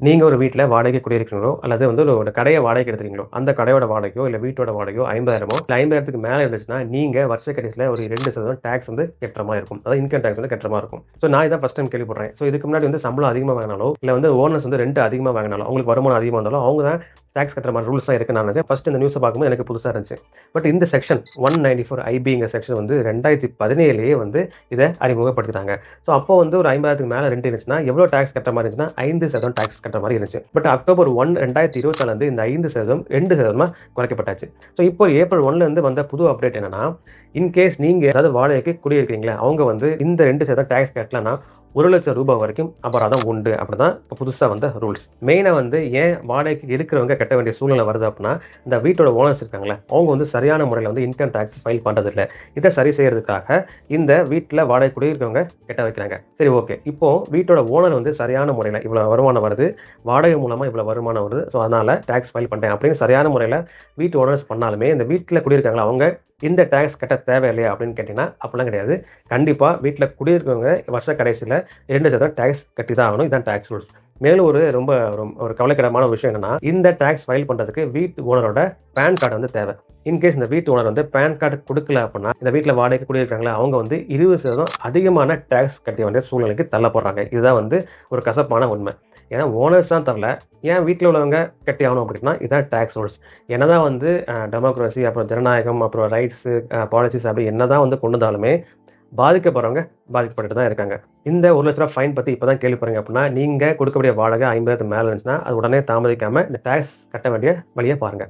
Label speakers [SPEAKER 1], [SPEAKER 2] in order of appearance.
[SPEAKER 1] நீங்க ஒரு வீட்ல வாடகைக்கு குடியிருக்கிறீங்களோ, அல்லது வந்து ஒரு கடைய வாடகைக்கு எடுத்துறீங்களோ, அந்த கடையோட வாடகையோ, இல்ல வீட்டோட வாடகையோ 50,000மோ இல்ல 50,000க்கு மேல இருந்துச்சுன்னா, நீங்க வருஷ கடைசில ஒரு 2% டாக்ஸ் வந்து கட்டுற மாரி இருக்கும். அதாவது இன்கம் டாக்ஸ் வந்து கட்டுற மாரி இருக்கும். நான் இதான் ஃபர்ஸ்ட் டைம் கேள்விப்படுறேன். இதுக்கு முன்னாடி வந்து சம்பளம் அதிகமா வாங்கினாலோ, இல்ல வந்து ஓனர்ஸ் வந்து ரெண்ட் அதிகமா வாங்கினாலோ, அவங்களுக்கு வருமானம் அதிகமா இருந்தாலும், அவங்க தான் டாக்ஸ் கட்டுற மாதிரி ரூல்ஸ் தான் இருக்குன்னு நான் நினைச்சேன். ஃபர்ஸ்ட் இந்த நியூஸை பார்க்கும்போது எனக்கு புதுசா இருந்துச்சு. பட் இந்த செக்ஷன் 194 ஐபிங்கிற செக்ஷன் வந்து 2017லயே வந்து இதை அறிமுகப்படுத்திட்டாங்க. அப்போ வந்து ஒரு 50,000க்கு மேல ரெண்ட் இருந்துச்சுன்னா எவ்வளவு டாக்ஸ் கட்டுற மாதிரி இருந்துச்சுன்னா 5% டாக்ஸ் கட்டுற மாதிரி இருந்துச்சு. பட் அக்டோபர் 1, 2024 வந்து இந்த 5% 2% குறைக்கப்பட்டாச்சு. இப்போ ஏப்ரல் 1ல இருந்து வந்த புது அப்டேட் என்னன்னா, இன்கேஸ் நீங்க அதாவது வாடகைக்கு குடியிருக்கீங்களா, அவங்க வந்து இந்த 2% டாக்ஸ் கட்டலன்னா ₹1,00,000 வரைக்கும் அபராதம் உண்டு. அப்படிதான் இப்போ புதுசா வந்த ரூல்ஸ். மெயினா வந்து ஏன் வாடகைக்கு இருக்கிறவங்க கட்ட வேண்டிய சூழ்நிலை வருது அப்படின்னா, இந்த வீட்டோட ஓனர்ஸ் இருக்காங்களே, அவங்க வந்து சரியான முறையில் வந்து இன்கம் டாக்ஸ் ஃபைல் பண்றது இல்லை. இதை சரி செய்யறதுக்காக இந்த வீட்டில் வாடகை குடியிருக்கவங்க கட்ட வைக்கிறாங்க. சரி, ஓகே. இப்போ வீட்டோட ஓனர் வந்து சரியான முறையில் இவ்வளவு வருமானம் வருது, வாடகை மூலமா இவ்வளவு வருமானம் வருது, அதனால டாக்ஸ் ஃபைல் பண்றேன் அப்படின்னு சரியான முறையில் வீட்டு ஓனர்ஸ் பண்ணாலுமே இந்த வீட்டில் குடியிருக்காங்களா அவங்க இந்த டாக்ஸ் கட்ட தேவையில்லையா அப்படின்னு கேட்டீங்கன்னா அப்படிலாம் கிடையாது. கண்டிப்பா வீட்டில் குடியிருக்கவங்க வருஷ கடைசியில் 2% டாக்ஸ் கட்டி தான் ஆகணும். இதான் டாக்ஸ் ரூல்ஸ். மேலும் ஒரு கவலைக்கிடமான விஷயம் என்னன்னா, இந்த டாக்ஸ் ஃபைல் பண்றதுக்கு வீட்டு ஓனரோட பேன் கார்டு வந்து தேவை. இன்கேஸ் இந்த வீட்டு ஓனர் வந்து பேன் கார்டு கொடுக்கல அப்படின்னா, இந்த வீட்டில் வாடகை குடியிருக்காங்களா அவங்க வந்து 20% அதிகமான டாக்ஸ் கட்ட வேண்டிய சூழ்நிலைக்கு தள்ளப்படுறாங்க. இதுதான் வந்து ஒரு கசப்பான உண்மை. ஏன்னா ஓனர்ஸ் தான் தரல, ஏன் வீட்டில் உள்ளவங்க கட்டி ஆகணும் அப்படின்னா இதான் டாக்ஸ் ரூல்ஸ். என்னதான் வந்து டெமோக்ரஸி, அப்புறம் ஜனநாயகம், அப்புறம் ரைட்ஸு, பாலிசிஸ் அப்படி என்னதான் வந்து கொண்டு வந்தாலுமே பாதிக்கப்படுறவங்க பாதிக்கப்பட்டு தான் இருக்காங்க. இந்த ₹1,00,000 ஃபைன் பத்தி இப்பதான் கேள்விப்படுறீங்க அப்படின்னா, நீங்க கொடுக்கக்கூடிய வாடகை 50,000 மேல இருந்துச்சுன்னா அது உடனே தாமதிக்காம இந்த டாக்ஸ் கட்ட வேண்டிய வழியை பாருங்க.